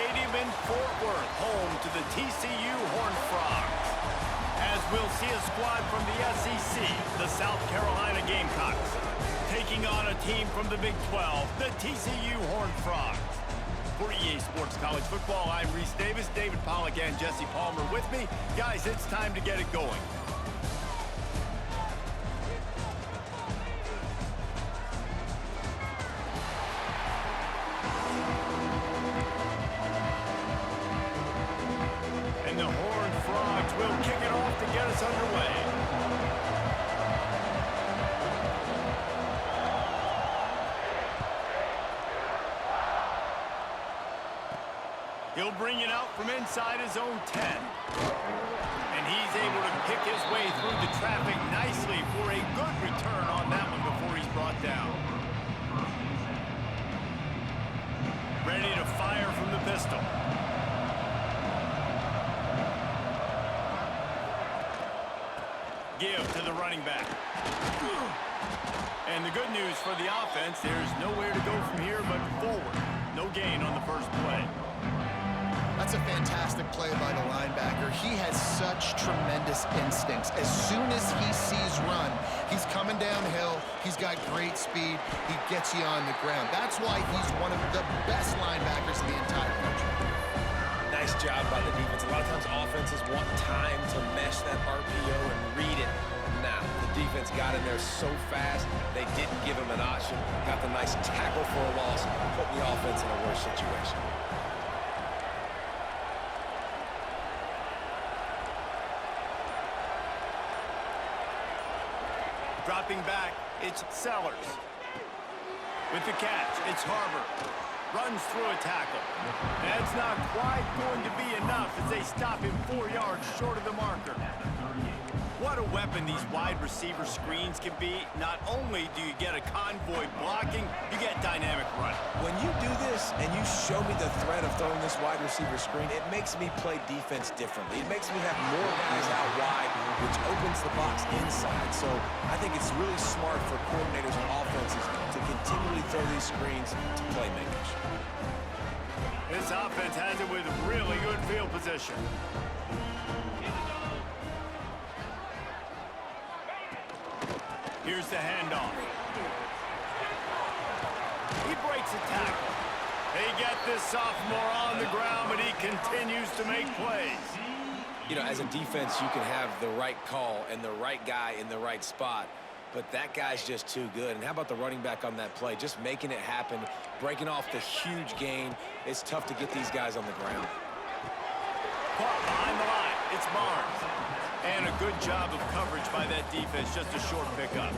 Stadium in Fort Worth, home to the TCU Horned Frogs. As we'll see a squad from the SEC, the South Carolina Gamecocks, taking on a team from the Big 12, the TCU Horned Frogs. For EA Sports College Football, I'm Reese Davis, David Pollack, and Jesse Palmer with me. Guys, it's time to get it going. And the Horned Frogs will kick it off to get us underway. He'll bring it out from inside his own 10. And he's able to pick his way through the traffic nicely for a good return on that one before he's brought down. Ready to fire from the pistol. Give to the running back. And the good news for the offense, there's nowhere to go from here but forward. No gain on the first play. That's a fantastic play by the linebacker. He has such tremendous instincts. As soon as he sees run, he's coming downhill. He's got great speed. He gets you on the ground. That's why he's one of the best linebackers in the entire country. Nice job by the defense. A lot of times offenses want time to mesh that RPO and read it. Now, the defense got in there so fast, they didn't give him an option. Got the nice tackle for a loss, putting the offense in a worse situation. Dropping back, it's Sellers. With the catch, it's Harbor. Runs through a tackle. That's not quite going to be enough as they stop him 4 yards short of the marker. What a weapon these wide receiver screens can be. Not only do you get a convoy blocking, you get dynamic running. When you do this and you show me the threat of throwing this wide receiver screen, it makes me play defense differently. It makes me have more guys out wide, which opens the box inside. So I think it's really smart for coordinators and offenses to continually throw these screens to playmakers. This offense has it with really good field position. Here's the handoff. He breaks a tackle. They get this sophomore on the ground, but he continues to make plays. You know, as a defense, you can have the right call and the right guy in the right spot, but that guy's just too good. And how about the running back on that play? Just making it happen, breaking off the huge gain. It's tough to get these guys on the ground. Caught behind the line. It's Barnes. And a good job of coverage by that defense, just a short pickup.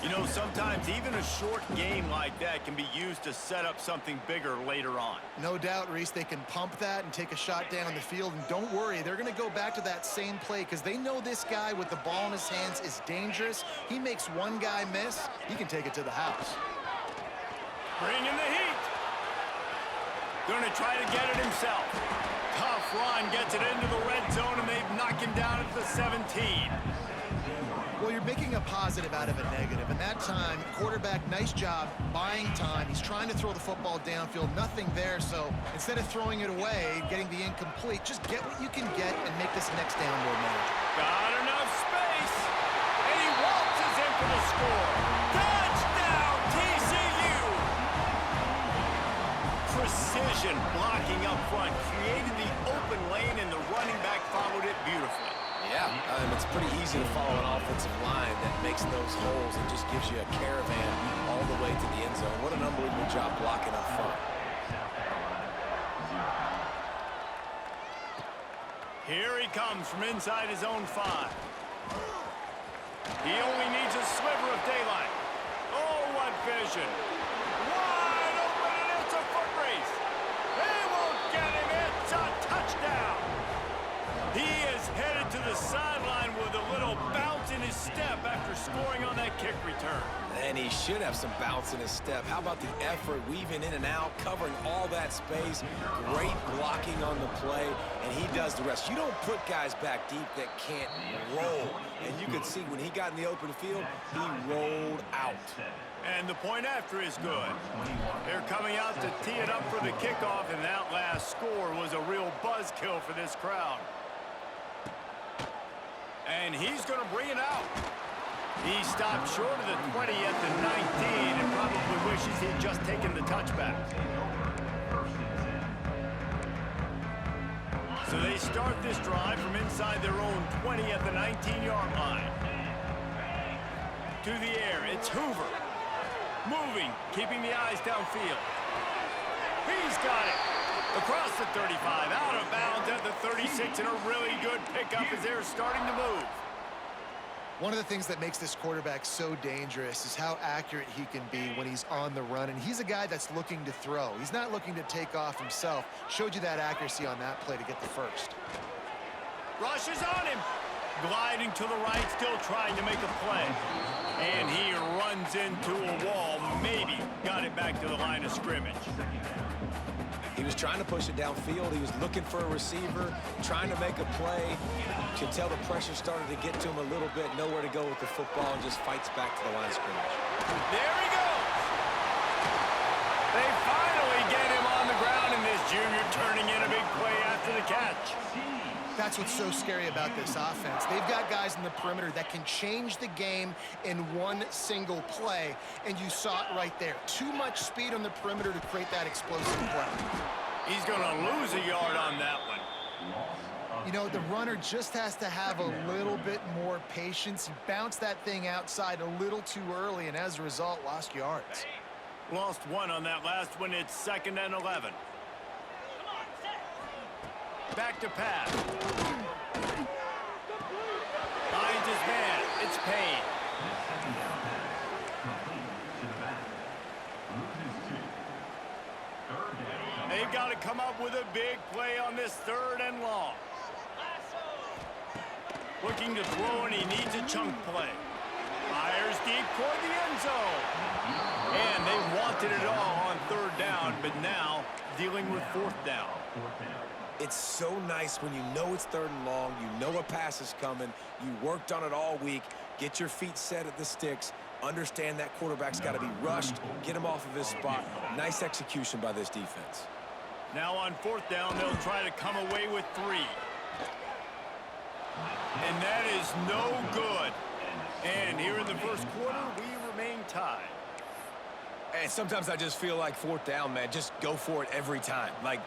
You know, sometimes even a short game like that can be used to set up something bigger later on. No doubt, Reese, they can pump that and take a shot down the field. And don't worry, they're going to go back to that same play because they know this guy with the ball in his hands is dangerous. He makes one guy miss, he can take it to the house. Bring in the heat. Going to try to get it himself. Tough run, gets it into the red zone, and they've knocked him down at the 17. Well, you're making a positive out of a negative. And that time, quarterback, nice job buying time. He's trying to throw the football downfield, nothing there. So instead of throwing it away, getting the incomplete, just get what you can get and make this next down more manageable. Got enough space, and he waltzes in for the score. Touchdown, TCU! Precision blocking up front, created the open lane, and the running back followed it beautifully. Yeah, it's pretty easy to follow an offensive line that makes those holes and just gives you a caravan all the way to the end zone. What an unbelievable job blocking up front. Here he comes from inside his own 5. He only needs a sliver of daylight. Oh, what vision. Wide open, and it's a foot race. They won't get him. It's a touchdown. He is headed to the sideline with a little bounce in his step after scoring on that kick return. And he should have some bounce in his step. How about the effort, weaving in and out, covering all that space, great blocking on the play, and he does the rest. You don't put guys back deep that can't roll. And you could see when he got in the open field, he rolled out. And the point after is good. They're coming out to tee it up for the kickoff, and that last score was a real buzzkill for this crowd. And he's going to bring it out. He stopped short of the 20 at the 19 and probably wishes he'd just taken the touchback. So they start this drive from inside their own 20 at the 19-yard line. To the air, it's Hoover. Moving, keeping the eyes downfield. He's got it. Across the 35, out of bounds at the 36, and a really good pickup as they're starting to move. One of the things that makes this quarterback so dangerous is how accurate he can be when he's on the run, and he's a guy that's looking to throw. He's not looking to take off himself. Showed you that accuracy on that play to get the first. Rush is on him. Gliding to the right, still trying to make a play. And he runs into a wall. Maybe got it back to the line of scrimmage. He was trying to push it downfield. He was looking for a receiver, trying to make a play. You can tell the pressure started to get to him a little bit. Nowhere to go with the football, and just fights back to the line of scrimmage. There he goes. They finally get him on the ground, and this junior turning in a big play after the catch. That's what's so scary about this offense. They've got guys in the perimeter that can change the game in one single play, and you saw it right there. Too much speed on the perimeter to create that explosive play. He's going to lose a yard on that one. You know, the runner just has to have a little bit more patience. He bounced that thing outside a little too early, and as a result, lost yards. Lost one on that last one. It's 2nd and 11. Back to pass. Finds his man. It's Payne. They've got to come up with a big play on this 3rd and long. Looking to throw, and he needs a chunk play. Fires deep toward the end zone. And they wanted it all on 3rd down, but now dealing with 4th down. It's so nice when you know it's 3rd and long, you know a pass is coming, you worked on it all week, get your feet set at the sticks, understand that quarterback's got to be rushed, get him off of his spot. Nice execution by this defense. Now on 4th down, they'll try to come away with 3. And that is no good. And here in the first quarter, we remain tied. And sometimes I just feel like 4th down, man, just go for it every time. Like,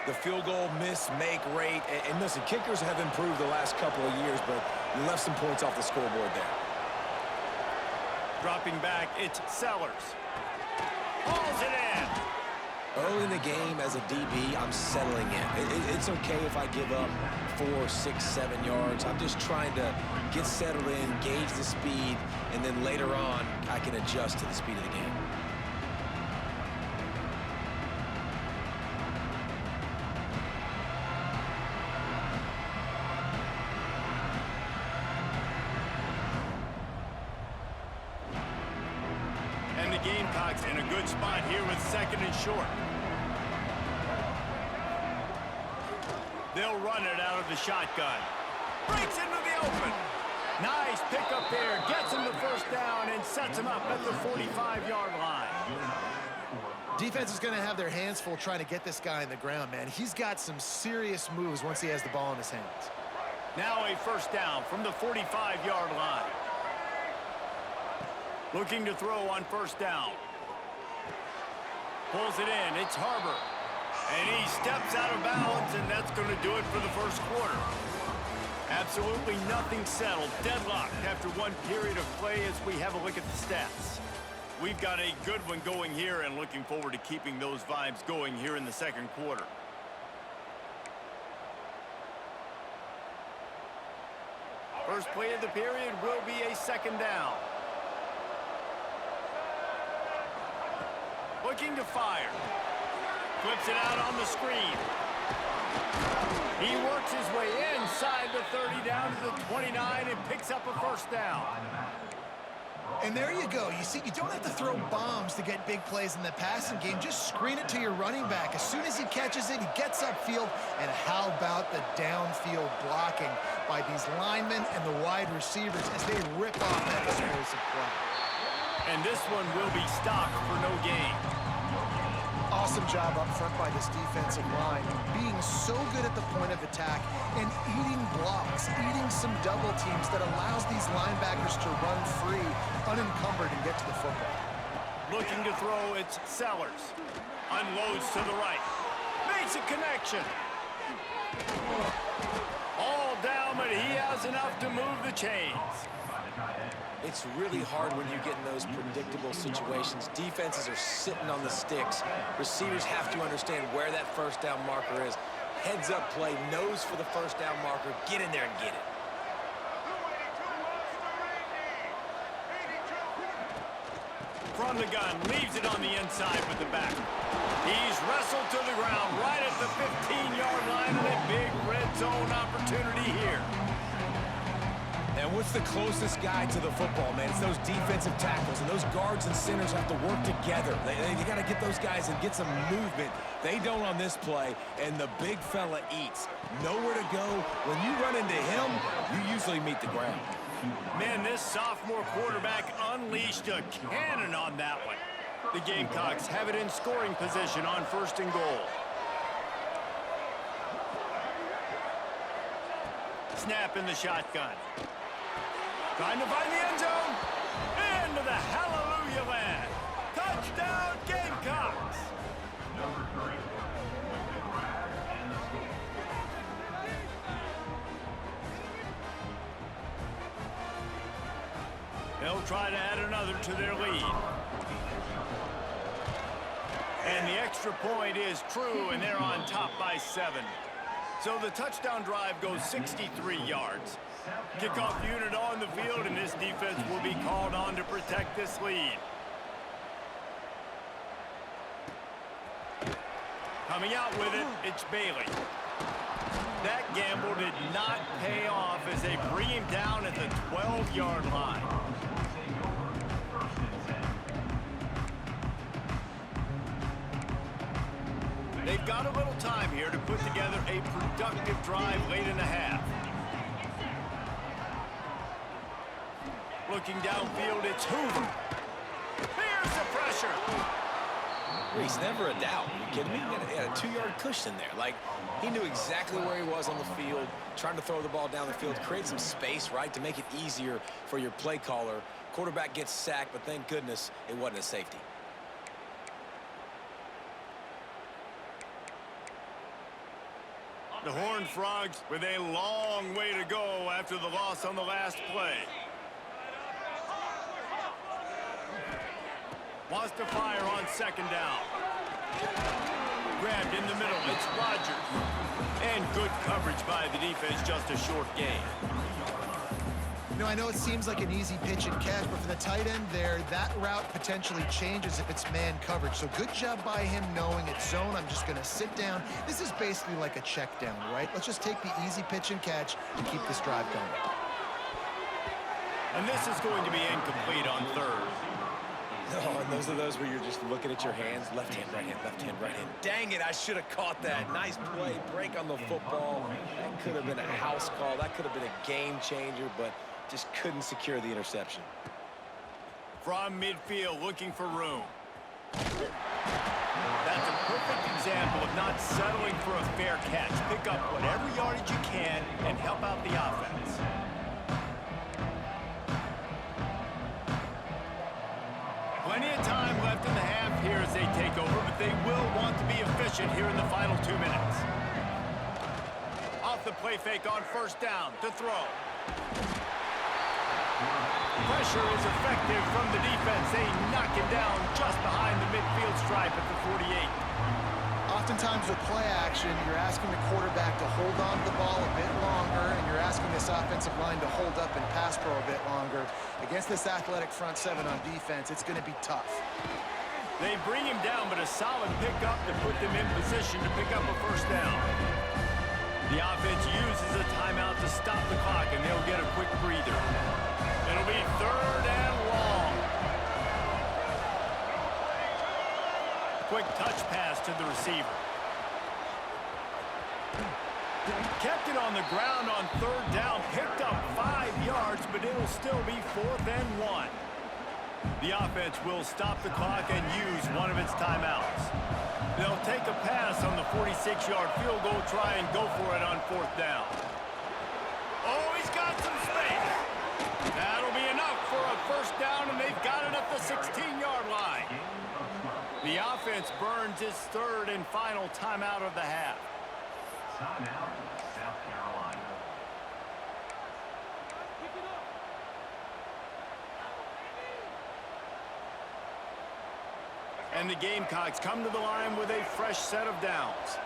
the field goal miss, make rate. And listen, kickers have improved the last couple of years, but you left some points off the scoreboard there. Dropping back, it's Sellers. Hauls it in. Early in the game, as a DB, I'm settling in. It's okay if I give up 4, 6, 7 yards. I'm just trying to get settled in, gauge the speed, and then later on, I can adjust to the speed of the game. And the Gamecocks in a good spot here with 2nd and short. They'll run it out of the shotgun. Breaks into the open. Nice pickup there. Gets him the 1st down and sets him up at the 45-yard line. Defense is going to have their hands full trying to get this guy in the ground, man. He's got some serious moves once he has the ball in his hands. Now a 1st down from the 45-yard line. Looking to throw on 1st down. Pulls it in. It's Harbor. And he steps out of bounds, and that's going to do it for the first quarter. Absolutely nothing settled. Deadlocked after one period of play as we have a look at the stats. We've got a good one going here and looking forward to keeping those vibes going here in the 2nd quarter. First play of the period will be a 2nd down. Looking to fire. Flips it out on the screen. He works his way inside the 30 down to the 29 and picks up a 1st down. And there you go. You see, you don't have to throw bombs to get big plays in the passing game. Just screen it to your running back. As soon as he catches it, he gets upfield. And how about the downfield blocking by these linemen and the wide receivers as they rip off that explosive play? And this one will be stopped for no gain. Awesome job up front by this defensive line, being so good at the point of attack and eating blocks, eating some double teams that allows these linebackers to run free, unencumbered, and get to the football. Looking to throw, it's Sellers. Unloads to the right. Makes a connection. All down, but he has enough to move the chains. It's really hard when you get in those predictable situations. Defenses are sitting on the sticks. Receivers have to understand where that first down marker is. Heads up play, nose for the first down marker. Get in there and get it. From the gun, leaves it on the inside with the back. He's wrestled to the ground right at the 15-yard line, and a big red zone opportunity here. And what's the closest guy to the football, man? It's those defensive tackles, and those guards and centers have to work together. They got to get those guys and get some movement. They don't on this play, and the big fella eats. Nowhere to go. When you run into him, you usually meet the ground. Man, this sophomore quarterback unleashed a cannon on that one. The Gamecocks have it in scoring position on 1st and goal. Snap in the shotgun. Trying to find the end zone. Into the hallelujah land. Touchdown, Gamecocks. They'll try to add another to their lead. And the extra point is true, and they're on top by 7. So the touchdown drive goes 63 yards. Kickoff unit on the field, and this defense will be called on to protect this lead. Coming out with it, it's Bailey. That gamble did not pay off as they bring him down at the 12-yard line. They've got a little time here to put together a productive drive late in the half. Looking downfield, it's Hoover. Here's the pressure. Reese, never a doubt. Are you kidding me? He had a 2-yard cushion there. Like, he knew exactly where he was on the field, trying to throw the ball down the field, create some space, right, to make it easier for your play caller. Quarterback gets sacked, but thank goodness it wasn't a safety. The Horned Frogs with a long way to go after the loss on the last play. Wants to fire on 2nd down. Grabbed in the middle, it's Rodgers. And good coverage by the defense, just a short gain. You know, I know it seems like an easy pitch and catch, but for the tight end there, that route potentially changes if it's man coverage. So good job by him knowing it's zone. I'm just going to sit down. This is basically like a check down, right? Let's just take the easy pitch and catch and keep this drive going. And this is going to be incomplete on 3rd. Oh, and those are those where you're just looking at your hands. Left hand, right hand, left hand, right hand. Dang it, I should have caught that. Nice play, break on the football. That could have been a house call. That could have been a game changer, but just couldn't secure the interception. From midfield, looking for room. That's a perfect example of not settling for a fair catch. Pick up whatever yardage you can and help out the offense. Plenty of time left in the half here as they take over, but they will want to be efficient here in the final 2 minutes. Off the play fake on 1st down to throw. Pressure is effective from the defense. They knock him down just behind the midfield stripe at the 48. Oftentimes with play action, you're asking the quarterback to hold on to the ball a bit longer, and you're asking this offensive line to hold up and pass pro a bit longer. Against this athletic front 7 on defense, it's going to be tough. They bring him down, but a solid pickup to put them in position to pick up a 1st down. The offense uses a timeout to stop the clock, and they'll get a quick breather. It'll be 3rd and long. Quick touch pass to the receiver. Kept it on the ground on 3rd down. Picked up 5 yards, but it'll still be 4th and 1. The offense will stop the clock and use one of its timeouts. They'll take a pass on the 46-yard field goal, try and go for it on 4th down. Oh, he's got some space. That'll be enough for a 1st down, and they've got it at the 16-yard line. The offense burns its 3rd and final timeout of the half. Timeout, South Carolina. And the Gamecocks come to the line with a fresh set of downs.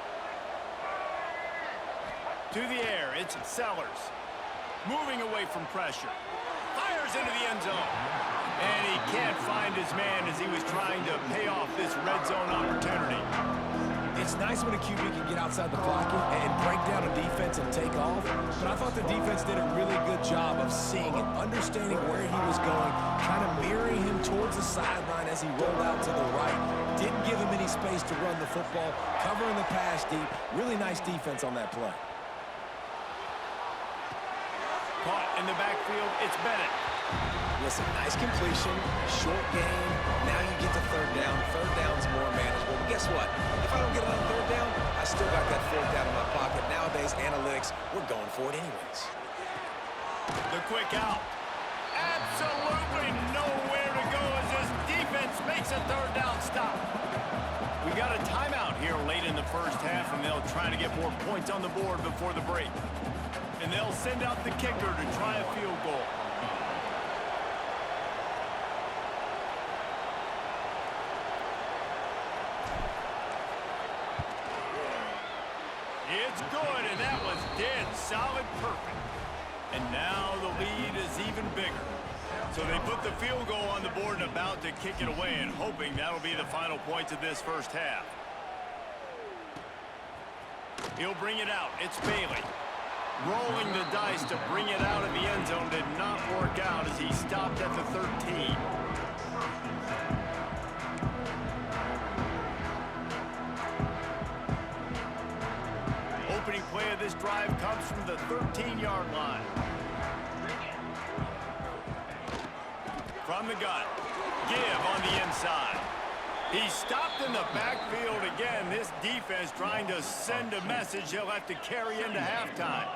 To the air, it's Sellers. Moving away from pressure. Fires into the end zone. And he can't find his man as he was trying to pay off this red zone opportunity. It's nice when a QB can get outside the pocket and break down a defense and take off, but I thought the defense did a really good job of seeing it, understanding where he was going, kind of mirroring him towards the sideline as he rolled out to the right. Didn't give him any space to run the football, covering the pass deep. Really nice defense on that play. Caught in the backfield, it's Bennett. Listen, nice completion, short game. Now you get to 3rd down. 3rd down's more manageable. But guess what? If I don't get it on 3rd down, I still got that 4th down in my pocket. Nowadays, analytics, we're going for it anyways. The quick out. Absolutely nowhere to go as this defense makes a 3rd down stop. We got a timeout here late in the 1st half, and they'll try to get more points on the board before the break. And they'll send out the kicker to try a field goal. It's good, and that was dead solid perfect. And now the lead is even bigger. So they put the field goal on the board and about to kick it away, and hoping that'll be the final points of this 1st half. He'll bring it out. It's Bailey. Rolling the dice to bring it out of the end zone did not work out as he stopped at the 13. Opening play of this drive comes from the 13-yard line. From the gun, give on the inside. He stopped in the backfield again. This defense trying to send a message he'll have to carry into halftime.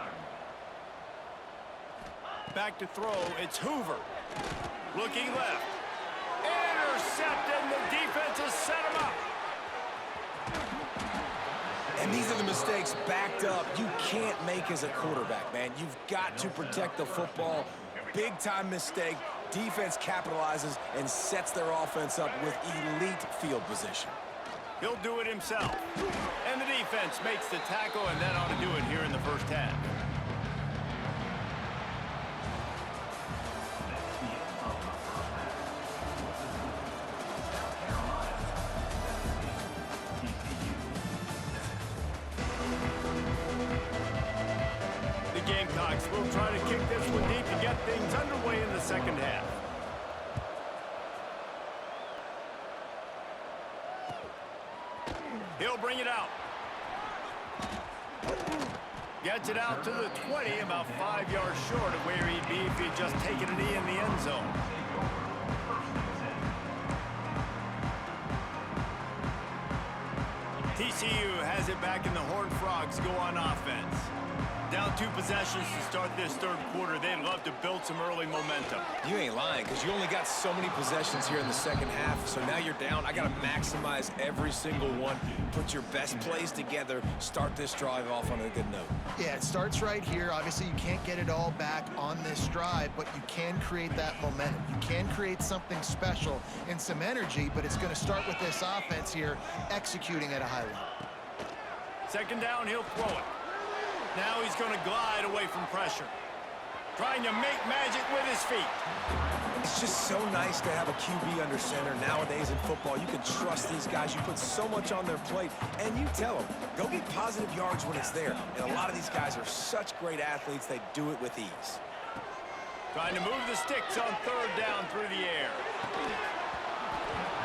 Back to throw, it's Hoover. Looking left. Intercepted, and the defense has set him up. And these are the mistakes backed up you can't make as a quarterback, man. You've got to protect the football. Big-time mistake. Defense capitalizes and sets their offense up with elite field position. He'll do it himself. And the defense makes the tackle, and that ought to do it here in the 1st half. Gamecocks will try to kick this one deep to get things underway in the 2nd half. He'll bring it out. Gets it out to the 20, about 5 yards short of where he'd be if he'd just taken a knee in the end zone. TCU has it back, and the Horned Frogs go on offense. Down 2 possessions to start this 3rd quarter. They'd love to build some early momentum. You ain't lying, because you only got so many possessions here in the 2nd half, so now you're down. I got to maximize every single one. Put your best plays together. Start this drive off on a good note. Yeah, it starts right here. Obviously, you can't get it all back on this drive, but you can create that momentum. You can create something special and some energy, but it's going to start with this offense here executing at a high level. 2nd down, he'll throw it. Now he's going to glide away from pressure. Trying to make magic with his feet. It's just so nice to have a QB under center. Nowadays in football, you can trust these guys. You put so much on their plate, and you tell them, go get positive yards when it's there. And a lot of these guys are such great athletes, they do it with ease. Trying to move the sticks on 3rd down through the air.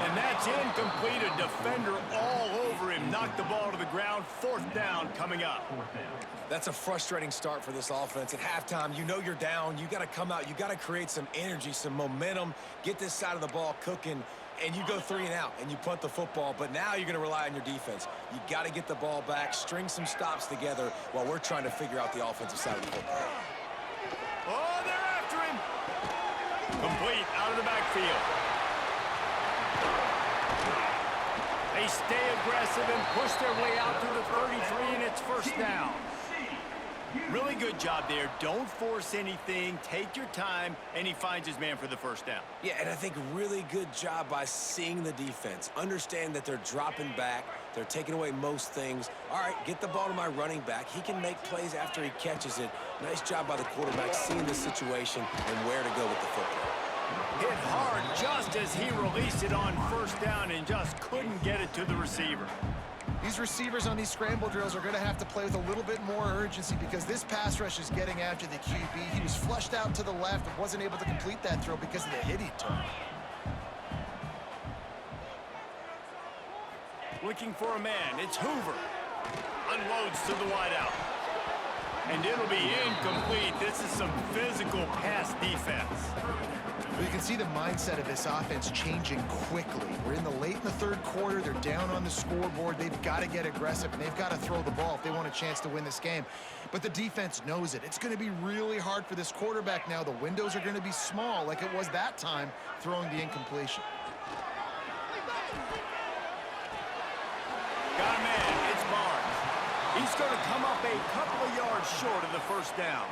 And that's incomplete. A defender all over him. time. Knock the ball to the ground. 4th down coming up. That's a frustrating start for this offense. At halftime, you know you're down. You got to come out. You got to create some energy, some momentum, get this side of the ball cooking, and you go 3 and out, and you punt the football. But now you're going to rely on your defense. You got to get the ball back, string some stops together while we're trying to figure out the offensive side of the football. Oh, they're after him. Complete out of the backfield. They stay aggressive and push their way out to the 33, and it's 1st down. Really good job there. Don't force anything. Take your time, and he finds his man for the 1st down. Yeah, and I think really good job by seeing the defense. Understand that they're dropping back. They're taking away most things. All right, get the ball to my running back. He can make plays after he catches it. Nice job by the quarterback seeing the situation and where to go with the football. Hit hard just as he released it on 1st down and just couldn't get it to the receiver. These receivers on these scramble drills are going to have to play with a little bit more urgency because this pass rush is getting after the QB. He was flushed out to the left and wasn't able to complete that throw because of the hit he took. Looking for a man. It's Hoover. Unloads to the wideout. And it'll be incomplete. This is some physical pass defense. Well, you can see the mindset of this offense changing quickly. We're in the late in the 3rd quarter. They're down on the scoreboard. They've got to get aggressive, and they've got to throw the ball if they want a chance to win this game. But the defense knows it. It's going to be really hard for this quarterback now. The windows are going to be small like it was that time throwing the incompletion. Got a man. It's Barnes. He's going to come up a couple of yards short of the 1st down.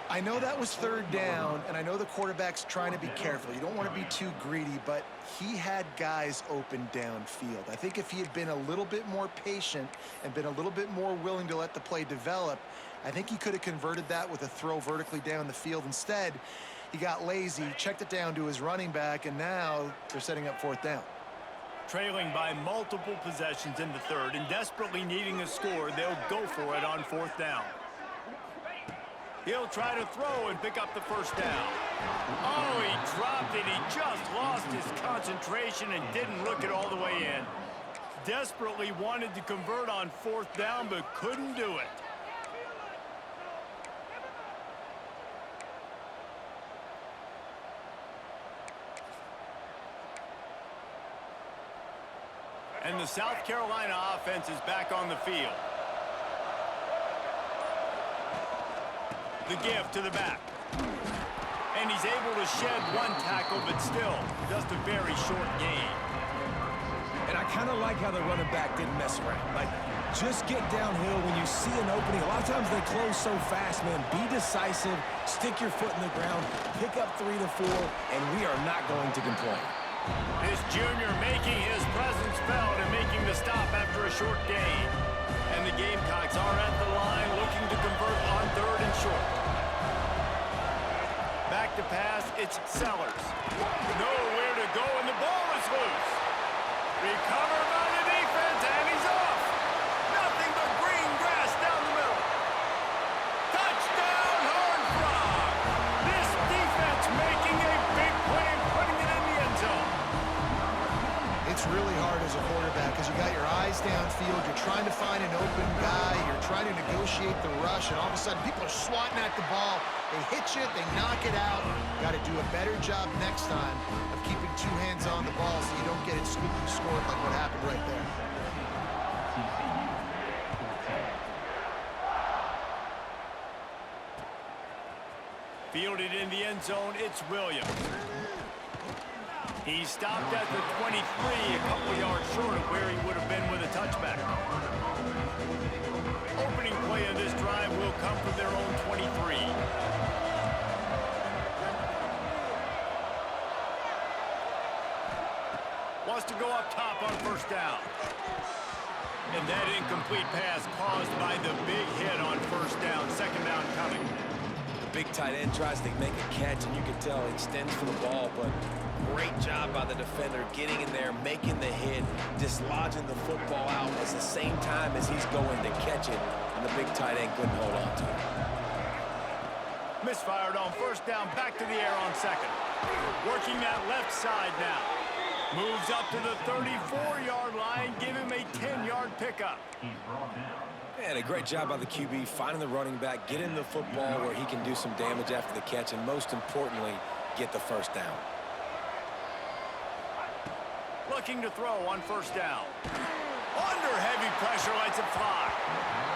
I know that was 3rd down, and I know the quarterback's trying to be careful. You don't want to be too greedy, but he had guys open downfield. I think if he had been a little bit more patient and been a little bit more willing to let the play develop, I think he could have converted that with a throw vertically down the field. Instead, he got lazy, checked it down to his running back, and now they're setting up 4th down. Trailing by multiple possessions in the 3rd and desperately needing a score, they'll go for it on 4th down. He'll try to throw and pick up the 1st down. Oh, he dropped it. He just lost his concentration and didn't look it all the way in. Desperately wanted to convert on 4th down, but couldn't do it. And the South Carolina offense is back on the field. The give to the back. And he's able to shed 1 tackle, but still just a very short gain. And I kind of like how the running back didn't mess around. Like, just get downhill when you see an opening. A lot of times they close so fast, man. Be decisive, stick your foot in the ground, pick up 3 to 4, and we are not going to complain. This junior making his presence felt and making the stop after a short gain. And the Gamecocks are at the line looking to convert on 3rd and short. Back to pass, it's Sellers. Nowhere to go, and the ball is loose. Recovered by the defense, and he's off. Nothing but green grass down the middle. Touchdown, Horned Frog. This defense making a big play and putting it in the end zone. It's really hard as a quarterback because you got your eyes downfield. You're trying to find an open guy. You're trying to negotiate the rush, and all of a sudden people are swatting at the ball. They hit you, they knock it out. Got to do a better job next time of keeping 2 hands on the ball so you don't get it scooped and scored like what happened right there. Fielded in the end zone, it's Williams. He stopped at the 23, a couple yards short of where he would have been with a touchback. Opening play of this drive will come from their own 23. Wants to go up top on 1st down. And that incomplete pass caused by the big hit on 1st down. 2nd down coming. The big tight end tries to make a catch, and you can tell he extends for the ball, but great job by the defender getting in there, making the hit, dislodging the football out at the same time as he's going to catch it, and the big tight end couldn't hold on to it. Misfired on 1st down, back to the air on 2nd. Working that left side now. Moves up to the 34-yard line, give him a 10-yard pickup. He's brought down. And a great job by the QB, finding the running back, getting the football where he can do some damage after the catch, and most importantly, get the first down. Looking to throw on first down. Under heavy pressure, lets it fly.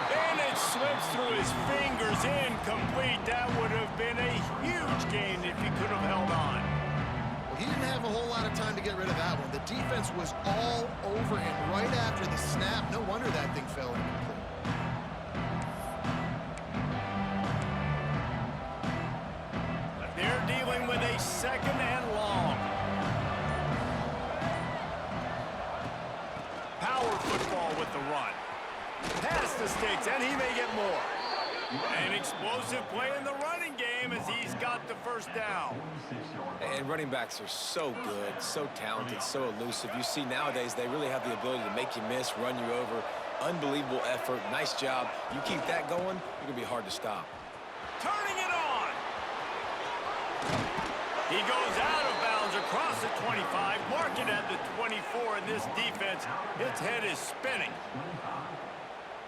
And it slips through his fingers, incomplete. That would have been a huge gain if he could have held on. He didn't have a whole lot of time to get rid of that one. The defense was all over him right after the snap. No wonder that thing fell incomplete. They're dealing with a second and long. Power football with the run. Past the sticks, and he may get more. An explosive play in the running game as he's got the first down. And running backs are so good, so talented, so elusive. You see nowadays they really have the ability to make you miss, run you over. Unbelievable effort. Nice job. You keep that going, you're going to be hard to stop. Turning it on. He goes out of bounds across the 25, mark it at the 24, and this defense, its head is spinning.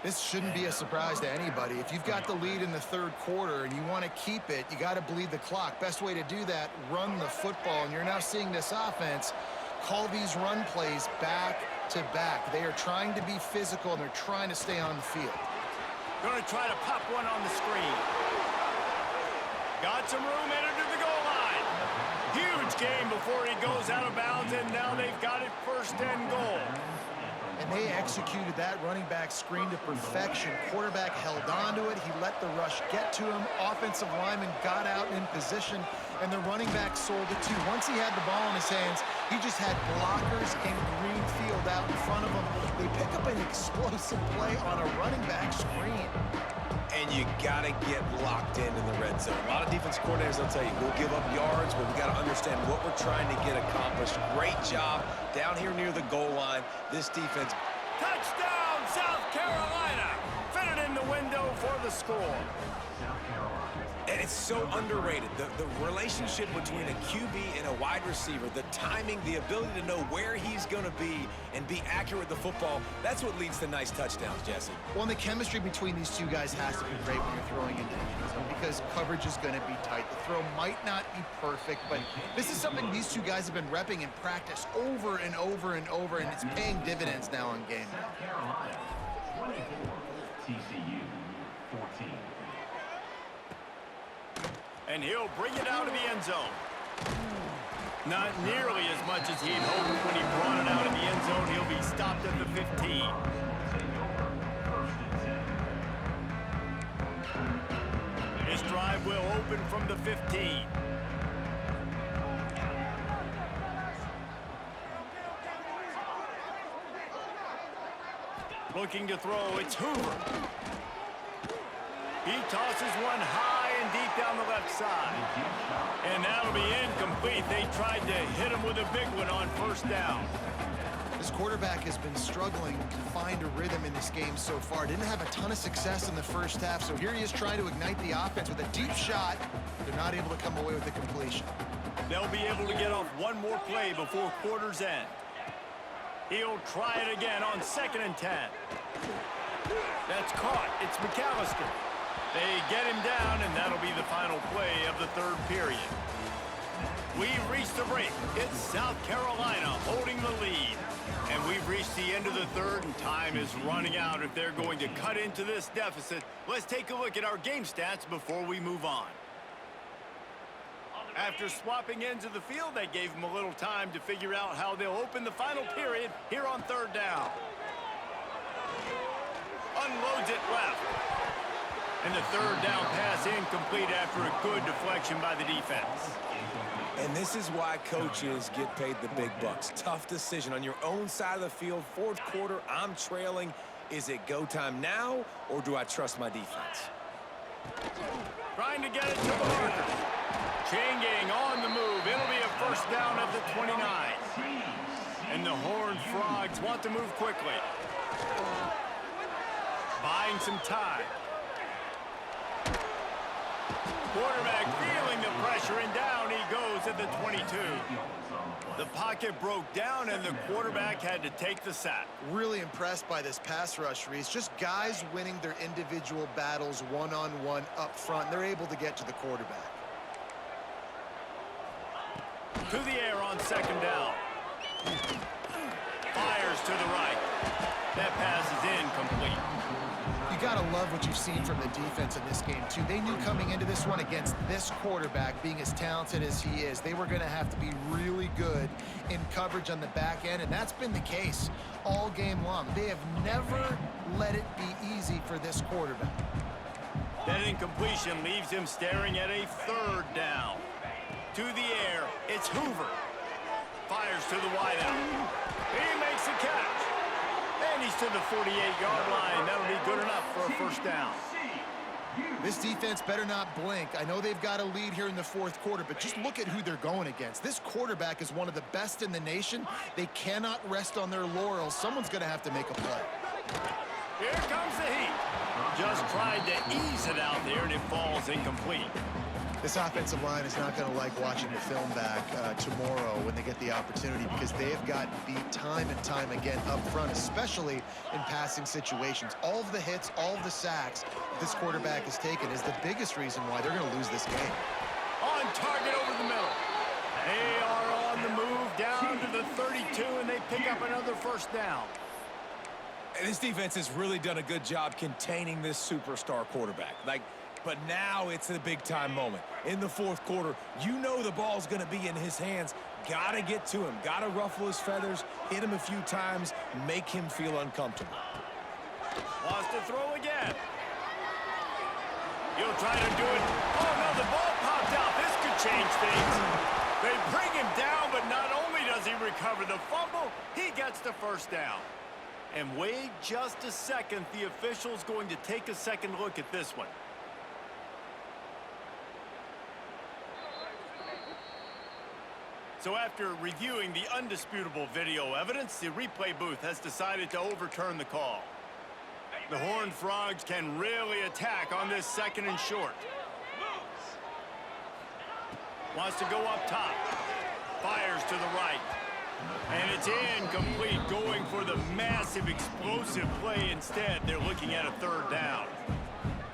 This shouldn't be a surprise to anybody. If you've got the lead in the third quarter and you want to keep it, you got to bleed the clock. Best way to do that, run the football. And you're now seeing this offense call these run plays back to back. They are trying to be physical, and they're trying to stay on the field. Going to try to pop one on the screen. Got some room, entered to the goal line. Huge game before he goes out of bounds, and now they've got it first and goal. And they executed that running back screen to perfection. Quarterback held on to it. He let the rush get to him. Offensive lineman got out in position, and the running back sold it too. Once he had the ball in his hands, he just had blockers in green field out in front of him. They pick up an explosive play on a running back screen. And you got to get locked in the red zone. A lot of defense coordinators will tell you, we'll give up yards, but we got to understand what we're trying to get accomplished. Great job down here near the goal line. This defense. Touchdown, South Carolina. Fitted in the window for the score. And it's so underrated. The relationship between a QB and a wide receiver, the timing, the ability to know where he's going to be and be accurate with the football, that's what leads to nice touchdowns, Jesse. Well, and the chemistry between these two guys has to be great when you're throwing into the end zone because coverage is going to be tight. The throw might not be perfect, but this is something these two guys have been repping in practice over and over and over, and it's paying dividends now in game. South Carolina, 24, TCU, 14. And he'll bring it out of the end zone. Not nearly as much as he had hoped when he brought it out of the end zone. He'll be stopped at the 15. This drive will open from the 15. Looking to throw, it's Hoover. He tosses one high and deep down the left side. And that'll be incomplete. They tried to hit him with a big one on first down. This quarterback has been struggling to find a rhythm in this game so far. Didn't have a ton of success in the first half, so here he is trying to ignite the offense with a deep shot. They're not able to come away with the completion. They'll be able to get off one more play before quarter's end. He'll try it again on 2nd and 10. That's caught. It's McAllister. They get him down, and that'll be the final play of the third period. We've reached the break. It's South Carolina holding the lead. And we've reached the end of the third, and time is running out if they're going to cut into this deficit. Let's take a look at our game stats before we move on. After swapping ends of the field, that gave them a little time to figure out how they'll open the final period here on third down. Unloads it left. And the third down pass incomplete after a good deflection by the defense. And this is why coaches get paid the big bucks. Tough decision on your own side of the field. Fourth quarter, I'm trailing. Is it go time now, or do I trust my defense? Trying to get it to the marker. Changing on the move. It'll be a first down at the 29. And the Horned Frogs want to move quickly. Buying some time. Quarterback feeling the pressure, and down he goes at the 22. The pocket broke down, and the quarterback had to take the sack. Really impressed by this pass rush, Reese. Just guys winning their individual battles one-on-one up front. They're able to get to the quarterback. To the air on second down. Fires to the right. That pass is incomplete. You gotta love what you've seen from the defense in this game, too. They knew coming into this one against this quarterback, being as talented as he is, they were gonna have to be really good in coverage on the back end, and that's been the case all game long. They have never let it be easy for this quarterback. That incompletion leaves him staring at a third down. To the air, it's Hoover. Fires to the wideout. He makes the catch. And he's to the 48-yard line. That'll be good enough for a first down. This defense better not blink. I know they've got a lead here in the fourth quarter, but just look at who they're going against. This quarterback is one of the best in the nation. They cannot rest on their laurels. Someone's going to have to make a play. Here comes the heat. Just tried to ease it out there, and it falls incomplete. This offensive line is not going to like watching the film back tomorrow when they get the opportunity, because they have gotten beat time and time again up front, especially in passing situations. All of the hits, all of the sacks this quarterback has taken is the biggest reason why they're going to lose this game. On target over the middle. They are on the move down to the 32, and they pick up another first down. And this defense has really done a good job containing this superstar quarterback. But now it's a big-time moment. In the fourth quarter, you know the ball's going to be in his hands. Got to get to him. Got to ruffle his feathers, hit him a few times, make him feel uncomfortable. Wants to throw again. He'll try to do it. Oh, no, the ball popped out. This could change things. They bring him down, but not only does he recover the fumble, he gets the first down. And wait just a second. The official's going to take a second look at this one. So after reviewing the undisputable video evidence, the replay booth has decided to overturn the call. The Horned Frogs can really attack on this second and short. Wants to go up top. Fires to the right. And it's incomplete, going for the massive explosive play instead. They're looking at a third down.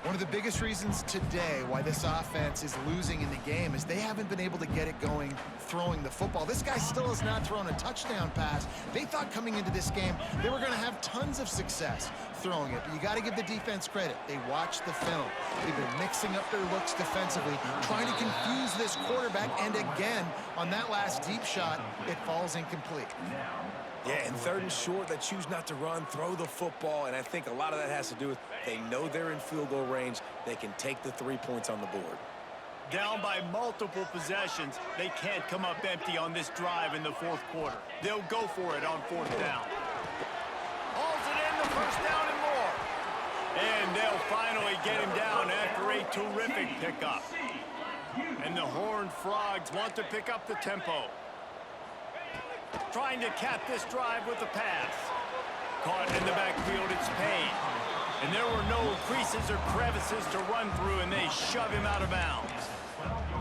One of the biggest reasons today why this offense is losing in the game is they haven't been able to get it going throwing the football. This guy still has not thrown a touchdown pass. They thought coming into this game they were going to have tons of success throwing it, but you got to give the defense credit. They watched the film. They've been mixing up their looks defensively, trying to confuse this quarterback, and again, on that last deep shot, it falls incomplete. Yeah, and third and short, they choose not to run, throw the football, and I think a lot of that has to do with they know they're in field goal range. They can take the 3 points on the board. Down by multiple possessions, they can't come up empty on this drive in the fourth quarter. They'll go for it on fourth down. Hauls it in, the first down and more. And they'll finally get him down after a terrific pickup. And the Horned Frogs want to pick up the tempo. Trying to cap this drive with a pass. Caught in the backfield, it's Payne. And there were no creases or crevices to run through, and they shove him out of bounds.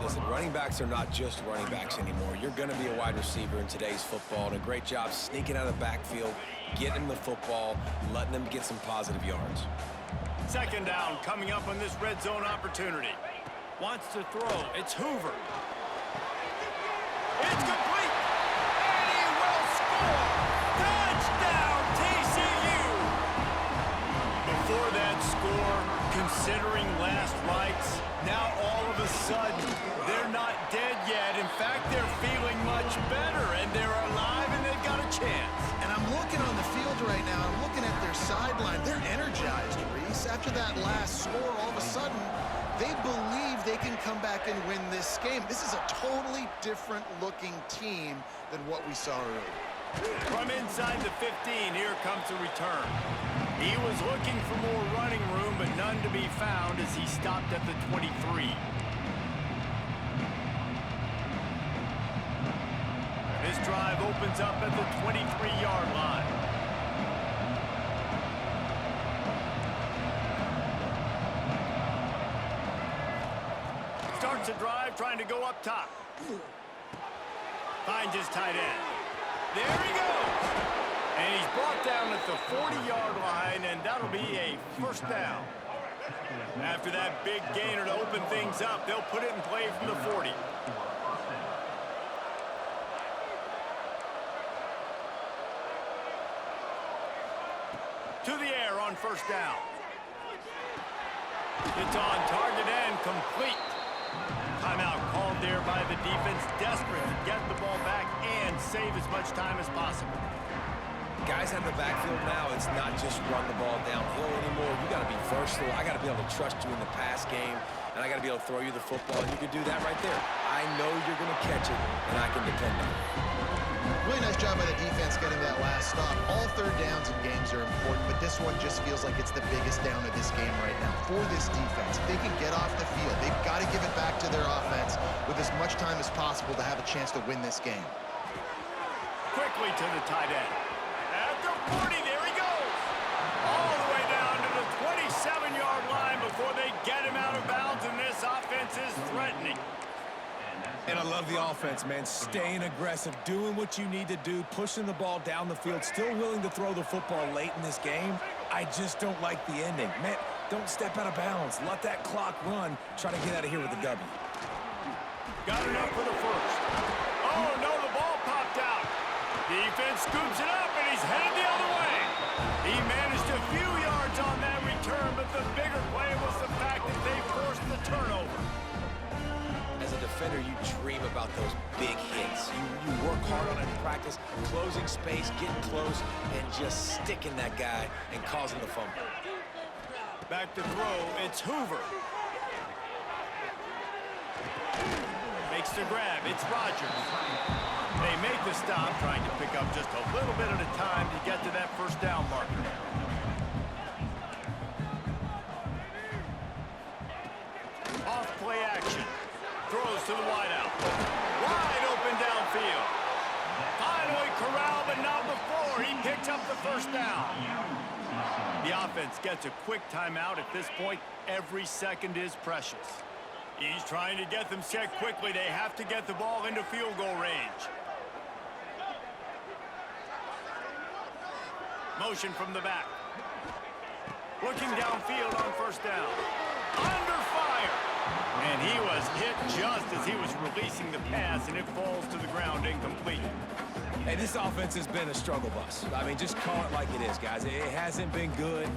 Listen, running backs are not just running backs anymore. You're going to be a wide receiver in today's football, and a great job sneaking out of the backfield, getting him the football, letting them get some positive yards. Second down coming up on this red zone opportunity. Wants to throw. It's Hoover. It's complete. And he will score. Touchdown, TCU. Before that score, considering last rites, now all of a sudden, they're not dead yet. In fact, they're feeling much better, and they're alive, and they've got a chance. And I'm looking on the field right now. I'm looking at their sideline. They're energized, Reese. After that last score, all of a sudden, they believe they can come back and win this game. This is a totally different-looking team than what we saw earlier. From inside the 15, here comes the return. He was looking for more running room, but none to be found as he stopped at the 23. This drive opens up at the 23-yard line. Starts a drive trying to go up top. Finds his tight end. There he goes. And he's brought down at the 40-yard line, and that'll be a first down. After that big gainer to open things up, they'll put it in play from the 40. To the air on first down. It's on target and complete. Timeout called there by the defense, desperate to get the ball back and save as much time as possible. Guys out in the backfield now, it's not just run the ball downhill anymore. You got to be versatile. I got to be able to trust you in the pass game, and I got to be able to throw you the football, and you can do that right there. I know you're going to catch it, and I can depend on it. Really nice job by the defense getting that last stop. All third downs in games are important, but this one just feels like it's the biggest down of this game right now. For this defense, if they can get off the field, they've got to give it back to their offense with as much time as possible to have a chance to win this game. Quickly to the tight end. At the 40, there he goes. All the way down to the 27-yard line before they get him out of bounds, and this offense is threatening. And I love the offense, man. Staying aggressive, doing what you need to do, pushing the ball down the field, still willing to throw the football late in this game. I just don't like the ending. Man, don't step out of bounds. Let that clock run. Try to get out of here with a W. Got enough for the first. Oh, no, the ball popped out. Defense scoops it up, and he's headed the other way. He managed a few yards on that return, but the bigger play was the fact that they forced the turnover. As a defender, you dream about those big hits. You work hard on it in practice, closing space, getting close, and just sticking that guy and causing the fumble. Back to throw, it's Hoover. Makes the grab, it's Rodgers. They make the stop, trying to pick up just a little bit at a time to get to that first down marker. Off play action. Throws to the wideout. Wide open downfield. Finally corralled, but not before. He picks up the first down. The offense gets a quick timeout. At this point, every second is precious. He's trying to get them set quickly. They have to get the ball into field goal range. Motion from the back. Looking downfield on first down. Under fire. And he was hit just as he was releasing the pass, and it falls to the ground incomplete. Hey, this offense has been a struggle bus. I mean, just call it like it is, guys. It hasn't been good,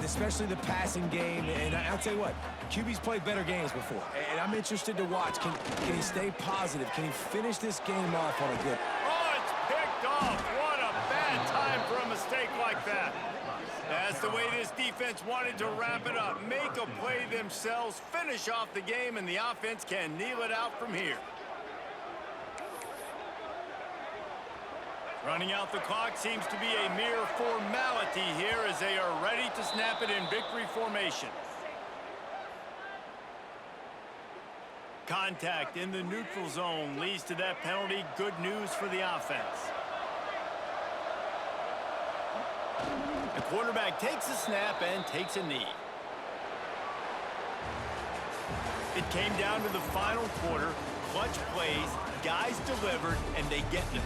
especially the passing game. And I'll tell you what, QB's played better games before. And I'm interested to watch. Can he stay positive? Can he finish this game off on a good... Oh, it's picked off. What a bad time for a mistake like that. That's the way this defense wanted to wrap it up. Make a play themselves, finish off the game, and the offense can kneel it out from here. Running out the clock seems to be a mere formality here as they are ready to snap it in victory formation. Contact in the neutral zone leads to that penalty. Good news for the offense. The quarterback takes a snap and takes a knee. It came down to the final quarter. Clutch plays, guys delivered, and they get the